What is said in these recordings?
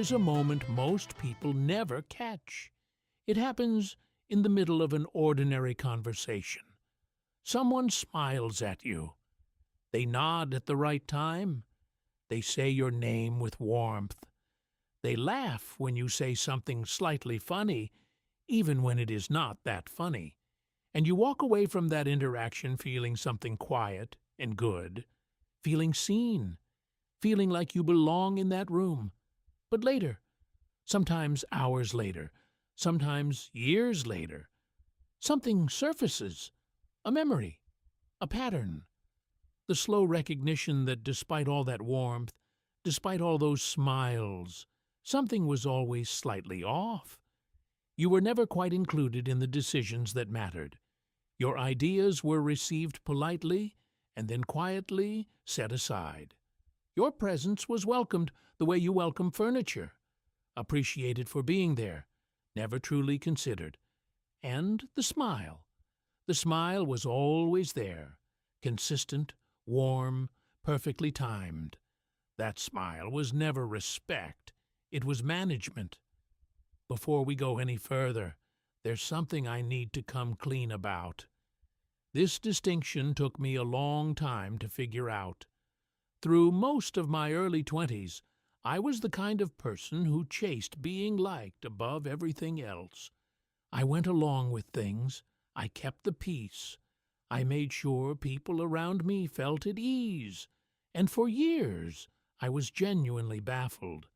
There's a moment most people never catch. It happens in the middle of an ordinary conversation. Someone smiles at you. They nod at the right time. They say your name with warmth. They laugh when you say something slightly funny, even when it is not that funny. And you walk away from that interaction feeling something quiet and good, feeling seen, feeling like you belong in that room. But later, sometimes hours later, sometimes years later, something surfaces, a memory, a pattern. The slow recognition that despite all that warmth, despite all those smiles, something was always slightly off. You were never quite included in the decisions that mattered. Your ideas were received politely and then quietly set aside. Your presence was welcomed the way you welcome furniture, appreciated for being there, never truly considered. And the smile. The smile was always there, consistent, warm, perfectly timed. That smile was never respect. It was management. Before we go any further, there's something I need to come clean about. This distinction took me a long time to figure out. Through most of my early 20s, I was the kind of person who chased being liked above everything else. I went along with things. I kept the peace. I made sure people around me felt at ease. And for years, I was genuinely baffled.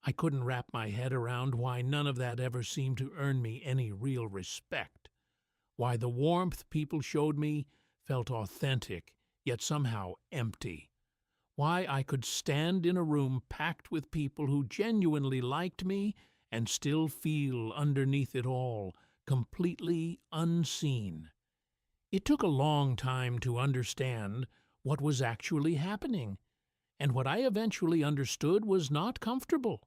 I couldn't wrap my head around why none of that ever seemed to earn me any real respect. Why the warmth people showed me felt authentic, yet somehow empty. Why I could stand in a room packed with people who genuinely liked me and still feel underneath it all completely unseen. It took a long time to understand what was actually happening, and what I eventually understood was not comfortable.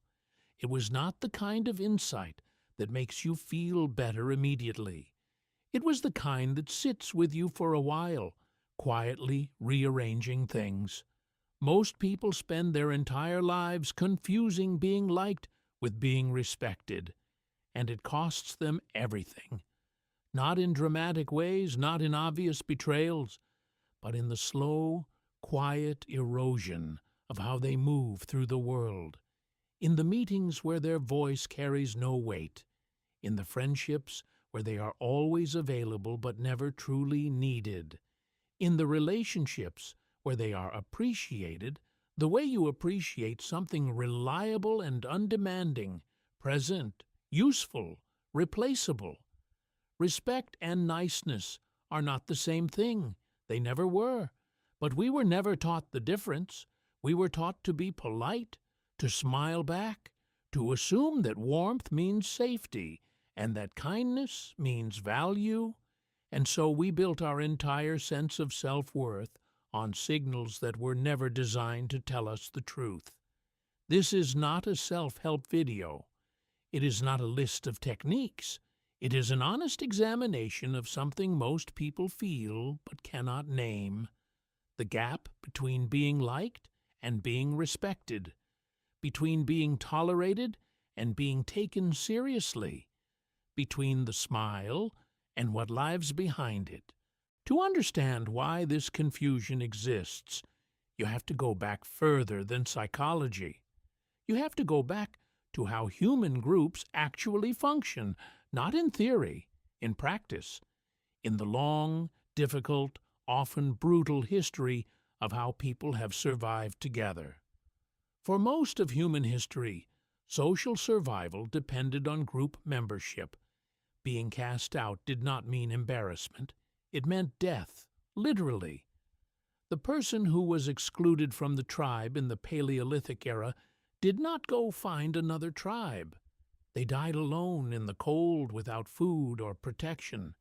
It was not the kind of insight that makes you feel better immediately. It was the kind that sits with you for a while, quietly rearranging things. Most people spend their entire lives confusing being liked with being respected, and it costs them everything. Not in dramatic ways, not in obvious betrayals, but in the slow, quiet erosion of how they move through the world. In the meetings where their voice carries no weight, in the friendships where they are always available but never truly needed, in the relationships where they are appreciated the way you appreciate something reliable and undemanding, present, useful, replaceable. Respect and niceness are not the same thing. They never were. But we were never taught the difference. We were taught to be polite, to smile back, to assume that warmth means safety, and that kindness means value. And so we built our entire sense of self-worth on signals that were never designed to tell us the truth. This is not a self-help video. It is not a list of techniques. It is an honest examination of something most people feel but cannot name: the gap between being liked and being respected, between being tolerated and being taken seriously, between the smile and what lies behind it. To understand why this confusion exists, you have to go back further than psychology. You have to go back to how human groups actually function, not in theory, in practice, in the long, difficult, often brutal history of how people have survived together. For most of human history, social survival depended on group membership. Being cast out did not mean embarrassment. It meant death, literally. The person who was excluded from the tribe in the Paleolithic era did not go find another tribe. They died alone in the cold without food or protection.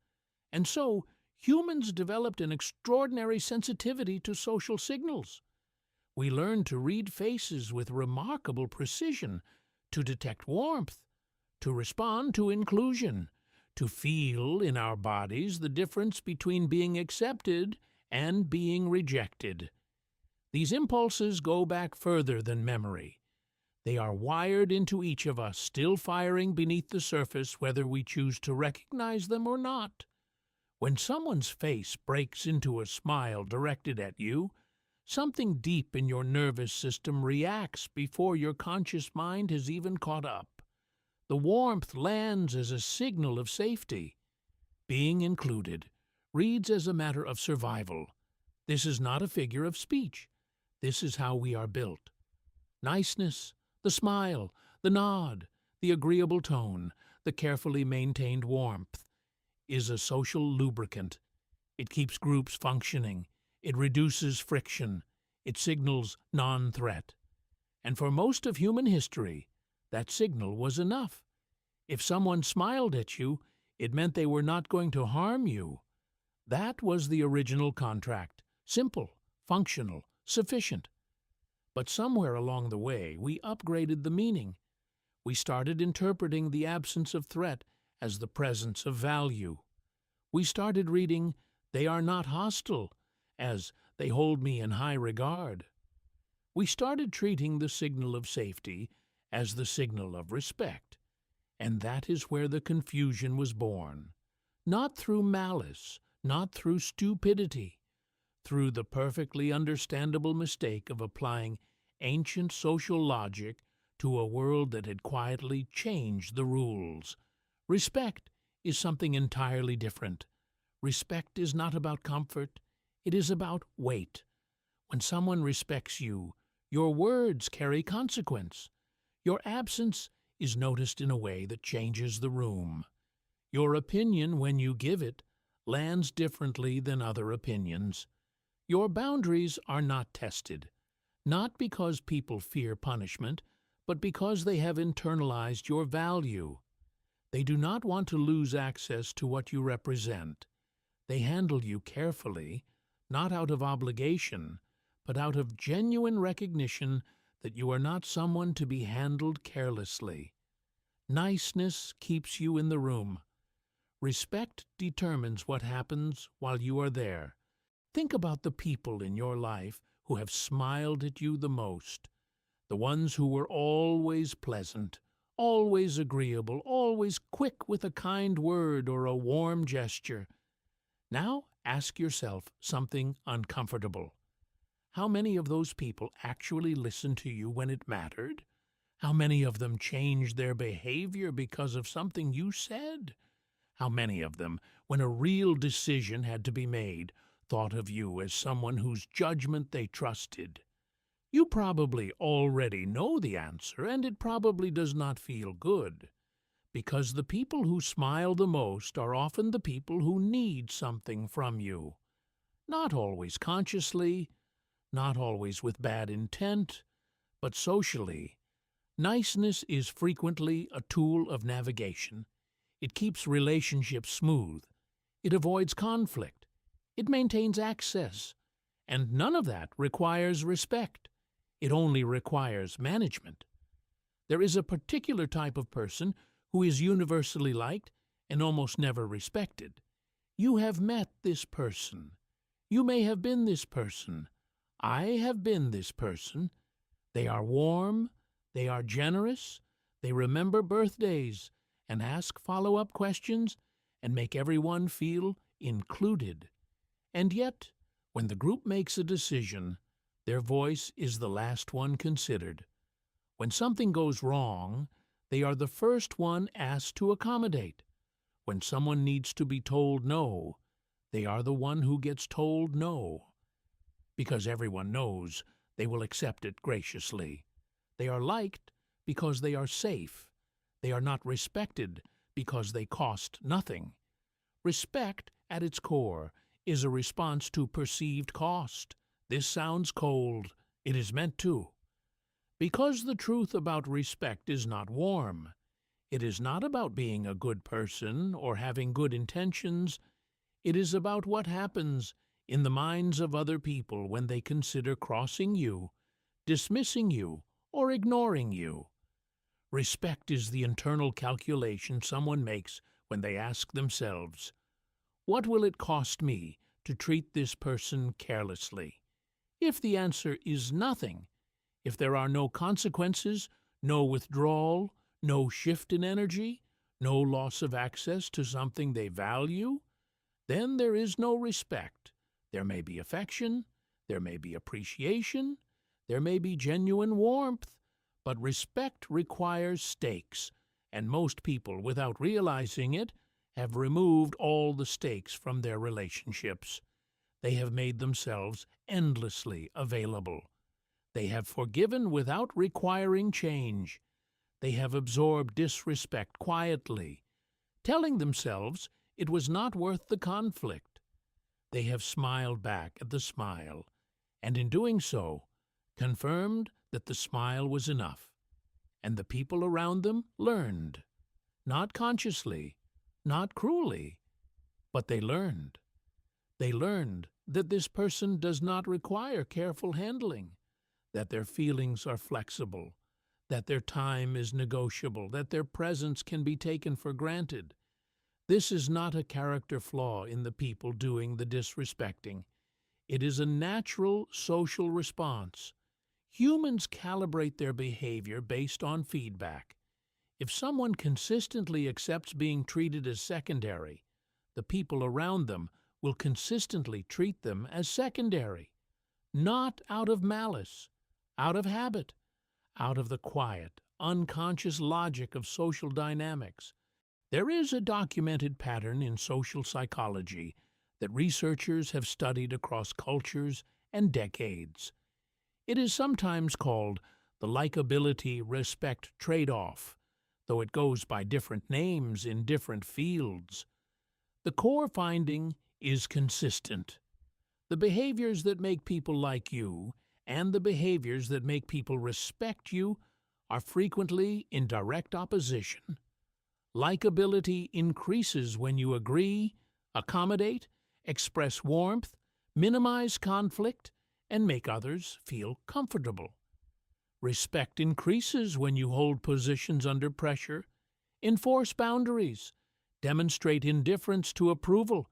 And so, humans developed an extraordinary sensitivity to social signals. We learned to read faces with remarkable precision, to detect warmth, to respond to inclusion, to feel in our bodies the difference between being accepted and being rejected. These impulses go back further than memory. They are wired into each of us, still firing beneath the surface whether we choose to recognize them or not. When someone's face breaks into a smile directed at you, something deep in your nervous system reacts before your conscious mind has even caught up. The warmth lands as a signal of safety. Being included reads as a matter of survival. This is not a figure of speech. This is how we are built. Niceness, the smile, the nod, the agreeable tone, the carefully maintained warmth, is a social lubricant. It keeps groups functioning. It reduces friction. It signals non-threat. And for most of human history, that signal was enough. If someone smiled at you, it meant they were not going to harm you. That was the original contract. Simple, functional, sufficient. But somewhere along the way, we upgraded the meaning. We started interpreting the absence of threat as the presence of value. We started reading, "They are not hostile," as "they hold me in high regard." We started treating the signal of safety as the signal of respect. And that is where the confusion was born. Not through malice, not through stupidity, through the perfectly understandable mistake of applying ancient social logic to a world that had quietly changed the rules. Respect is something entirely different. Respect is not about comfort, it is about weight. When someone respects you, your words carry consequence. Your absence is noticed in a way that changes the room. Your opinion, when you give it, lands differently than other opinions. Your boundaries are not tested, not because people fear punishment, but because they have internalized your value. They do not want to lose access to what you represent. They handle you carefully, not out of obligation, but out of genuine recognition that you are not someone to be handled carelessly. Niceness keeps you in the room. Respect determines what happens while you are there. Think about the people in your life who have smiled at you the most, the ones who were always pleasant, always agreeable, always quick with a kind word or a warm gesture. Now ask yourself something uncomfortable. How many of those people actually listened to you when it mattered? How many of them changed their behavior because of something you said? How many of them, when a real decision had to be made, thought of you as someone whose judgment they trusted? You probably already know the answer, and it probably does not feel good, because the people who smile the most are often the people who need something from you. Not always consciously, not always with bad intent, but socially. Niceness is frequently a tool of navigation. It keeps relationships smooth. It avoids conflict. It maintains access. And none of that requires respect. It only requires management. There is a particular type of person who is universally liked and almost never respected. You have met this person. You may have been this person. I have been this person. They are warm. They are generous. They remember birthdays and ask follow-up questions and make everyone feel included. And yet, when the group makes a decision, their voice is the last one considered. When something goes wrong, they are the first one asked to accommodate. When someone needs to be told no, they are the one who gets told no. Because everyone knows they will accept it graciously. They are liked because they are safe. They are not respected because they cost nothing. Respect, at its core, is a response to perceived cost. This sounds cold. It is meant to. Because the truth about respect is not warm. It is not about being a good person or having good intentions. It is about what happens in the minds of other people when they consider crossing you, dismissing you, or ignoring you. Respect is the internal calculation someone makes when they ask themselves, "What will it cost me to treat this person carelessly?" If the answer is nothing, if there are no consequences, no withdrawal, no shift in energy, no loss of access to something they value, then there is no respect. There may be affection, there may be appreciation, there may be genuine warmth, but respect requires stakes, and most people, without realizing it, have removed all the stakes from their relationships. They have made themselves endlessly available. They have forgiven without requiring change. They have absorbed disrespect quietly, telling themselves it was not worth the conflict. They have smiled back at the smile, and in doing so, confirmed that the smile was enough. And the people around them learned, not consciously, not cruelly, but they learned. They learned that this person does not require careful handling, that their feelings are flexible, that their time is negotiable, that their presence can be taken for granted. This is not a character flaw in the people doing the disrespecting. It is a natural social response. Humans calibrate their behavior based on feedback. If someone consistently accepts being treated as secondary, the people around them will consistently treat them as secondary, not out of malice, out of habit, out of the quiet, unconscious logic of social dynamics. There is a documented pattern in social psychology that researchers have studied across cultures and decades. It is sometimes called the Likeability-Respect Tradeoff, though it goes by different names in different fields. The core finding is consistent. The behaviors that make people like you and the behaviors that make people respect you are frequently in direct opposition. Likability increases when you agree, accommodate, express warmth, minimize conflict, and make others feel comfortable. Respect increases when you hold positions under pressure, enforce boundaries, demonstrate indifference to approval,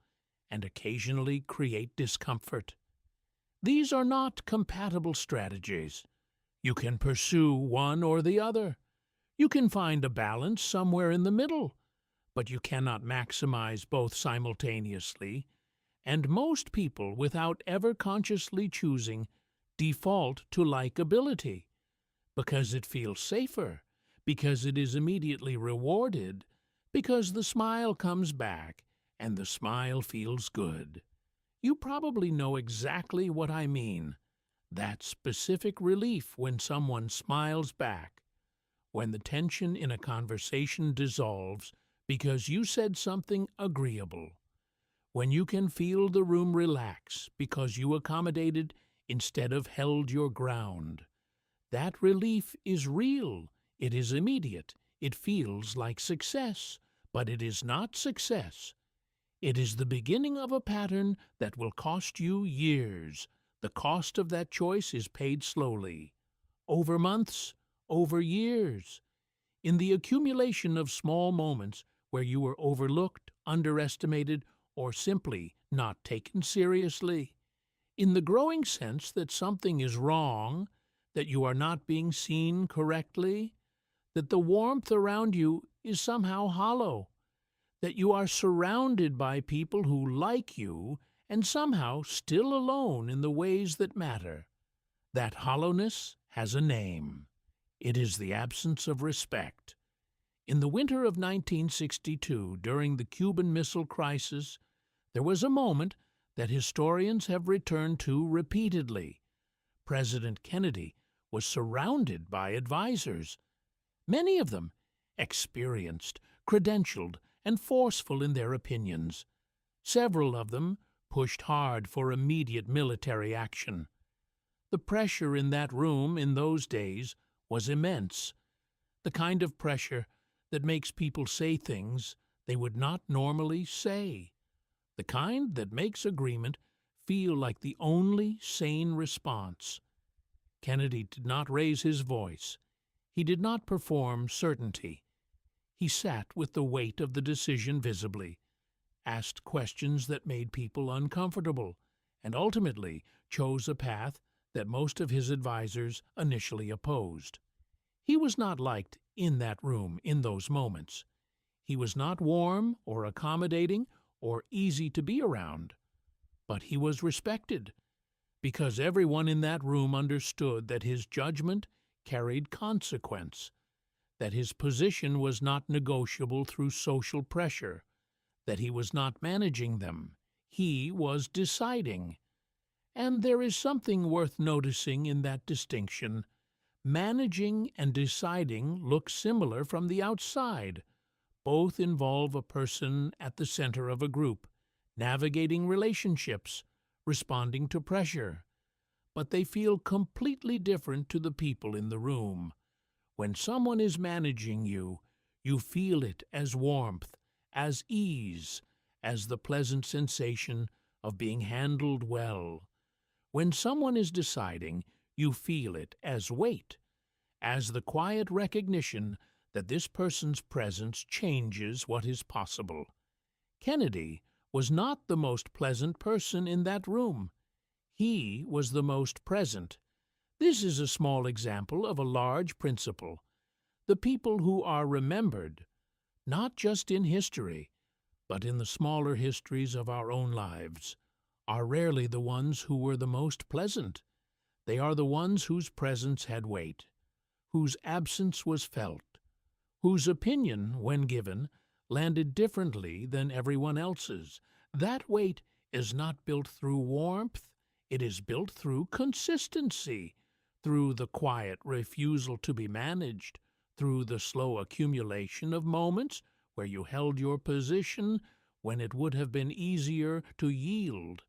and occasionally create discomfort. These are not compatible strategies. You can pursue one or the other. You can find a balance somewhere in the middle, but you cannot maximize both simultaneously, and most people, without ever consciously choosing, default to likability because it feels safer, because it is immediately rewarded, because the smile comes back and the smile feels good. You probably know exactly what I mean. That specific relief when someone smiles back, when the tension in a conversation dissolves because you said something agreeable, when you can feel the room relax because you accommodated instead of held your ground. That relief is real. It is immediate. It feels like success, but it is not success. It is the beginning of a pattern that will cost you years. The cost of that choice is paid slowly, over months, over years, in the accumulation of small moments where you were overlooked, underestimated, or simply not taken seriously, in the growing sense that something is wrong, that you are not being seen correctly, that the warmth around you is somehow hollow, that you are surrounded by people who like you and somehow still alone in the ways that matter. That hollowness has a name. It is the absence of respect. In the winter of 1962, during the Cuban Missile Crisis, there was a moment that historians have returned to repeatedly. President Kennedy was surrounded by advisors, many of them experienced, credentialed, and forceful in their opinions. Several of them pushed hard for immediate military action. The pressure in that room in those days was immense, the kind of pressure that makes people say things they would not normally say, the kind that makes agreement feel like the only sane response. Kennedy did not raise his voice. He did not perform certainty. He sat with the weight of the decision visibly, asked questions that made people uncomfortable, and ultimately chose a path that most of his advisors initially opposed. He was not liked in that room in those moments. He was not warm or accommodating or easy to be around, but he was respected because everyone in that room understood that his judgment carried consequence, that his position was not negotiable through social pressure, that he was not managing them. He was deciding. And there is something worth noticing in that distinction. Managing and deciding look similar from the outside. Both involve a person at the center of a group, navigating relationships, responding to pressure. But they feel completely different to the people in the room. When someone is managing you, you feel it as warmth, as ease, as the pleasant sensation of being handled well. When someone is deciding, you feel it as weight, as the quiet recognition that this person's presence changes what is possible. Kennedy was not the most pleasant person in that room. He was the most present. This is a small example of a large principle. The people who are remembered, not just in history, but in the smaller histories of our own lives, are rarely the ones who were the most pleasant. They are the ones whose presence had weight, whose absence was felt, whose opinion, when given, landed differently than everyone else's. That weight is not built through warmth, it is built through consistency, through the quiet refusal to be managed, through the slow accumulation of moments where you held your position when it would have been easier to yield.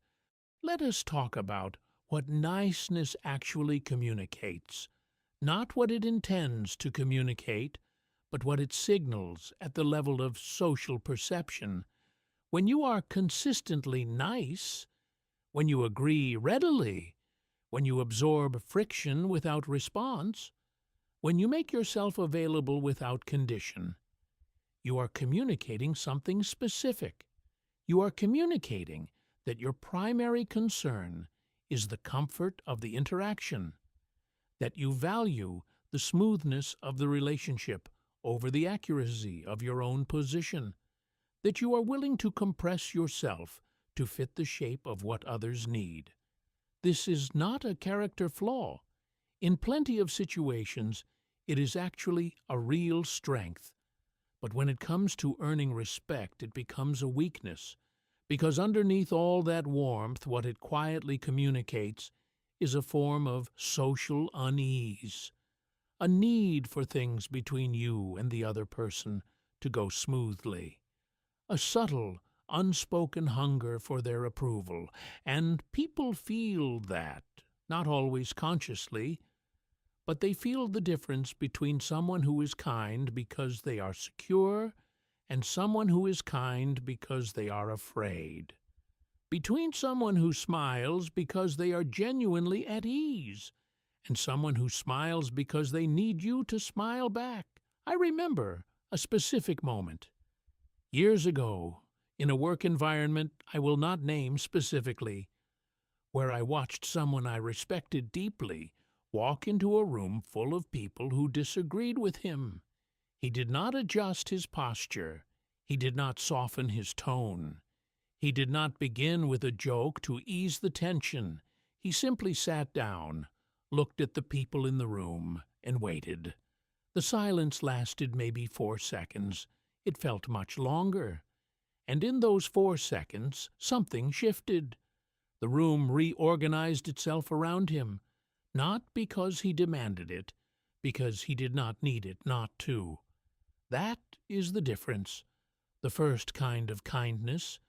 Let us talk about what niceness actually communicates, not what it intends to communicate, but what it signals at the level of social perception. When you are consistently nice, when you agree readily, when you absorb friction without response, when you make yourself available without condition, you are communicating something specific. You are communicating that your primary concern is the comfort of the interaction, that you value the smoothness of the relationship over the accuracy of your own position, that you are willing to compress yourself to fit the shape of what others need. This is not a character flaw. In plenty of situations, it is actually a real strength. But when it comes to earning respect, it becomes a weakness, because underneath all that warmth, what it quietly communicates is a form of social unease, a need for things between you and the other person to go smoothly, a subtle, unspoken hunger for their approval, and people feel that, not always consciously, but they feel the difference between someone who is kind because they are secure and someone who is kind because they are afraid, between someone who smiles because they are genuinely at ease and someone who smiles because they need you to smile back. I remember a specific moment. Years ago, in a work environment I will not name specifically, where I watched someone I respected deeply walk into a room full of people who disagreed with him. He did not adjust his posture. He did not soften his tone. He did not begin with a joke to ease the tension. He simply sat down, looked at the people in the room, and waited. The silence lasted maybe 4 seconds. It felt much longer. And in those 4 seconds, something shifted. The room reorganized itself around him, not because he demanded it, because he did not need it not to. That is the difference. The first kind of kindness,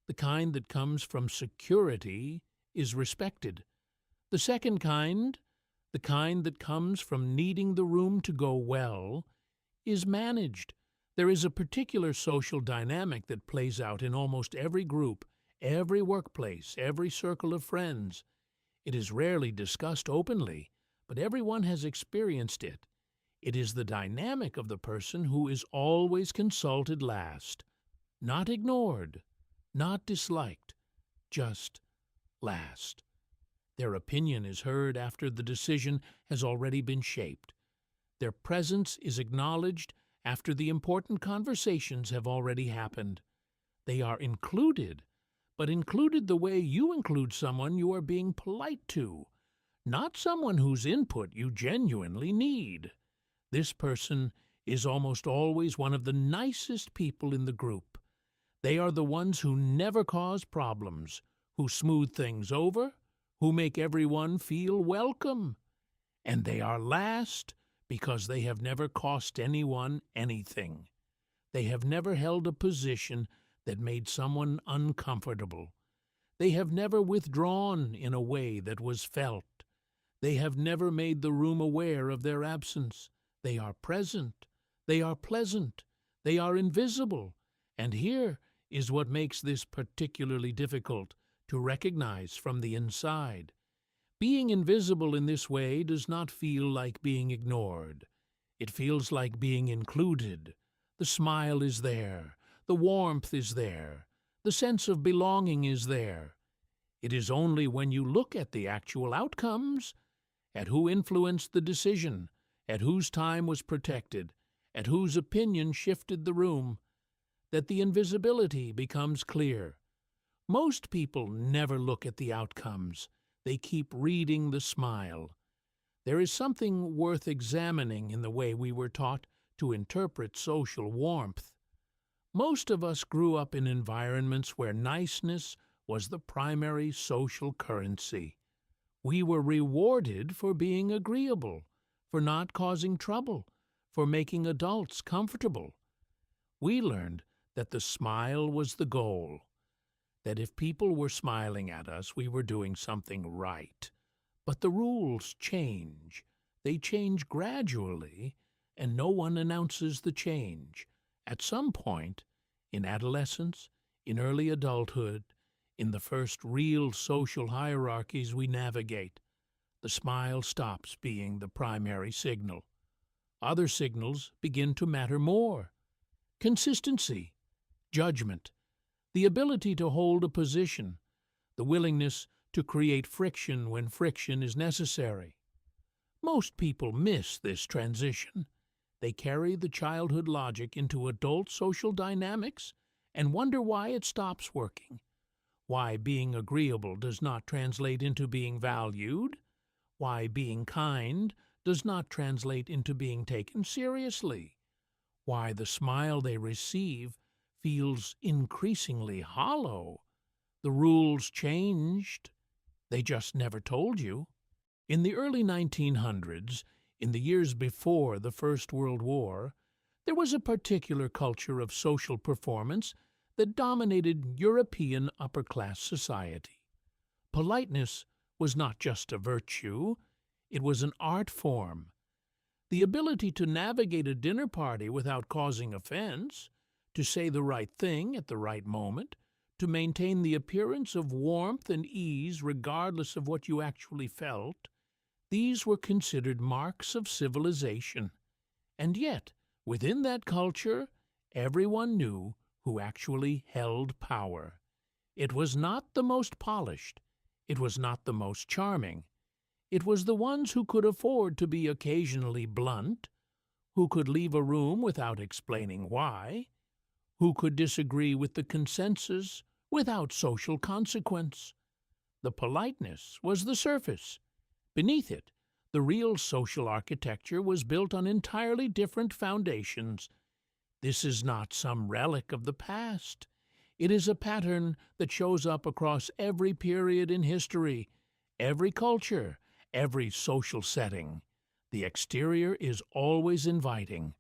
the kind that comes from security, is respected. The second kind, the kind that comes from needing the room to go well, is managed. There is a particular social dynamic that plays out in almost every group, every workplace, every circle of friends. It is rarely discussed openly, but everyone has experienced it. It is the dynamic of the person who is always consulted last, not ignored, not disliked, just last. Their opinion is heard after the decision has already been shaped. Their presence is acknowledged after the important conversations have already happened. They are included, but included the way you include someone you are being polite to, not someone whose input you genuinely need. This person is almost always one of the nicest people in the group. They are the ones who never cause problems, who smooth things over, who make everyone feel welcome. And they are last because they have never cost anyone anything. They have never held a position that made someone uncomfortable. They have never withdrawn in a way that was felt. They have never made the room aware of their absence. They are present. They are pleasant. They are invisible. And here is what makes this particularly difficult to recognize from the inside. Being invisible in this way does not feel like being ignored. It feels like being included. The smile is there. The warmth is there. The sense of belonging is there. It is only when you look at the actual outcomes, at who influenced the decision, at whose time was protected, at whose opinion shifted the room, that the invisibility becomes clear. Most people never look at the outcomes. They keep reading the smile. There is something worth examining in the way we were taught to interpret social warmth. Most of us grew up in environments where niceness was the primary social currency. We were rewarded for being agreeable, for not causing trouble, for making adults comfortable. We learned that the smile was the goal, that if people were smiling at us, we were doing something right. But the rules change. They change gradually, and no one announces the change. At some point, in adolescence, in early adulthood, in the first real social hierarchies we navigate, the smile stops being the primary signal. Other signals begin to matter more. Consistency, judgment, the ability to hold a position, the willingness to create friction when friction is necessary. Most people miss this transition. They carry the childhood logic into adult social dynamics and wonder why it stops working, why being agreeable does not translate into being valued, why being kind does not translate into being taken seriously, why the smile they receive feels increasingly hollow. The rules changed. They just never told you. In the early 1900s, in the years before the First World War, there was a particular culture of social performance that dominated European upper-class society. Politeness was not just a virtue, it was an art form. The ability to navigate a dinner party without causing offense, to say the right thing at the right moment, to maintain the appearance of warmth and ease regardless of what you actually felt, these were considered marks of civilization. And yet, within that culture, everyone knew who actually held power. It was not the most polished. It was not the most charming. It was the ones who could afford to be occasionally blunt, who could leave a room without explaining why, who could disagree with the consensus without social consequence. The politeness was the surface. Beneath it, the real social architecture was built on entirely different foundations. This is not some relic of the past. It is a pattern that shows up across every period in history, every culture, every social setting. The exterior is always inviting.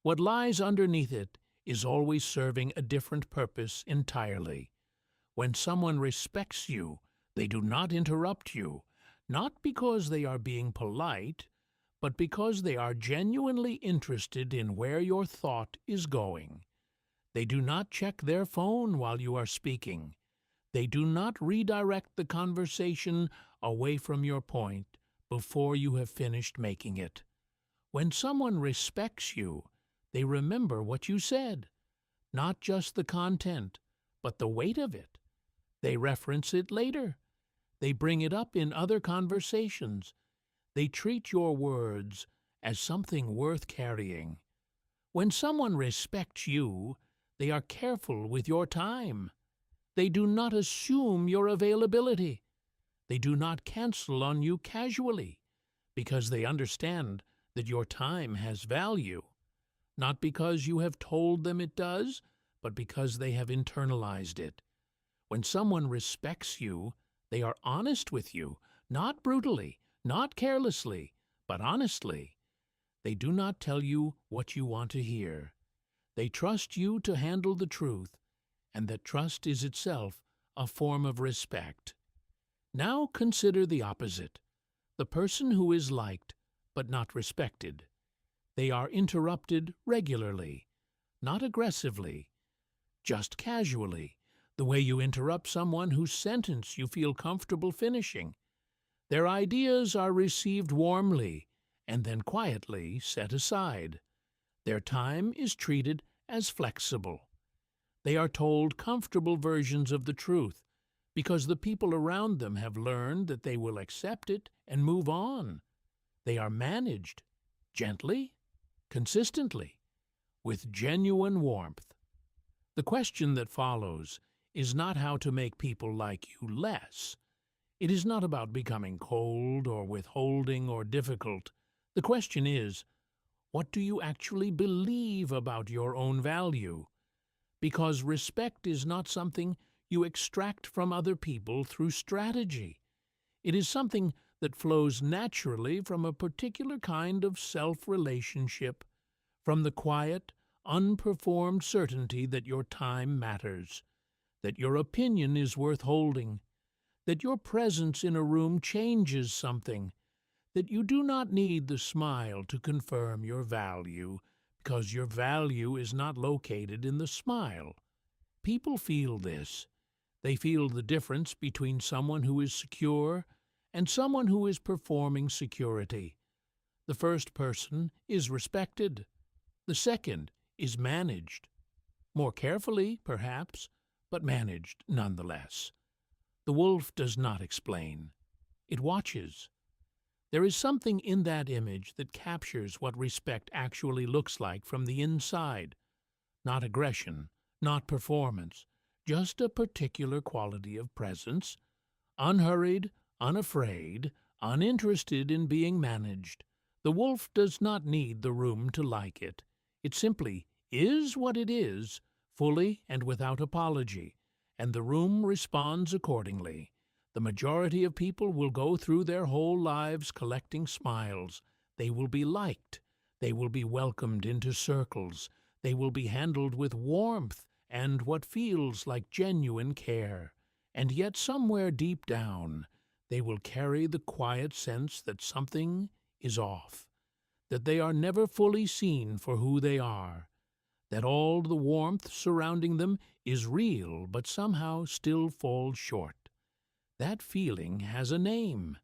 What lies underneath it is always serving a different purpose entirely. When someone respects you, they do not interrupt you, not because they are being polite, but because they are genuinely interested in where your thought is going. They do not check their phone while you are speaking. They do not redirect the conversation away from your point before you have finished making it. When someone respects you, they remember what you said, not just the content, but the weight of it. They reference it later. They bring it up in other conversations. They treat your words as something worth carrying. When someone respects you, they are careful with your time. They do not assume your availability. They do not cancel on you casually, because they understand that your time has value, not because you have told them it does, but because they have internalized it. When someone respects you, they are honest with you, not brutally, not carelessly, but honestly. They do not tell you what you want to hear. They trust you to handle the truth, and that trust is itself a form of respect. Now consider the opposite, the person who is liked but not respected. They are interrupted regularly, not aggressively, just casually, the way you interrupt someone whose sentence you feel comfortable finishing. Their ideas are received warmly and then quietly set aside. Their time is treated as flexible. They are told comfortable versions of the truth because the people around them have learned that they will accept it and move on. They are managed gently, consistently, with genuine warmth. The question that follows is not how to make people like you less. It is not about becoming cold or withholding or difficult. The question is, what do you actually believe about your own value? Because respect is not something you extract from other people through strategy. It is something that flows naturally from a particular kind of self-relationship, from the quiet, unperformed certainty that your time matters, that your opinion is worth holding, that your presence in a room changes something, that you do not need the smile to confirm your value, because your value is not located in the smile. People feel this. They feel the difference between someone who is secure and someone who is performing security. The first person is respected. The second is managed. More carefully, perhaps, but managed nonetheless. The wolf does not explain. It watches. There is something in that image that captures what respect actually looks like from the inside. Not aggression, not performance, just a particular quality of presence, unhurried, unafraid, uninterested in being managed. The wolf does not need the room to like it. It simply is what it is, fully and without apology, and the room responds accordingly. The majority of people will go through their whole lives collecting smiles. They will be liked. They will be welcomed into circles. They will be handled with warmth and what feels like genuine care. And yet somewhere deep down, they will carry the quiet sense that something is off, that they are never fully seen for who they are, that all the warmth surrounding them is real but somehow still falls short. That feeling has a name.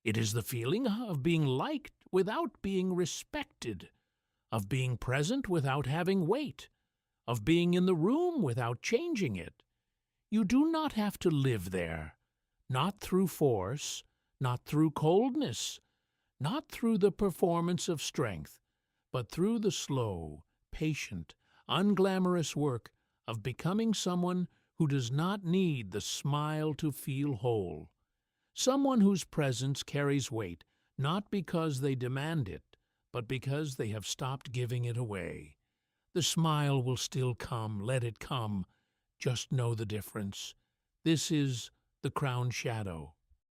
It is the feeling of being liked without being respected, of being present without having weight, of being in the room without changing it. You do not have to live there, not through force, not through coldness, not through the performance of strength, but through the slow, patient, unglamorous work of becoming someone who does not need the smile to feel whole. Someone whose presence carries weight, not because they demand it, but because they have stopped giving it away. The smile will still come, let it come. Just know the difference. This is the crown shadow.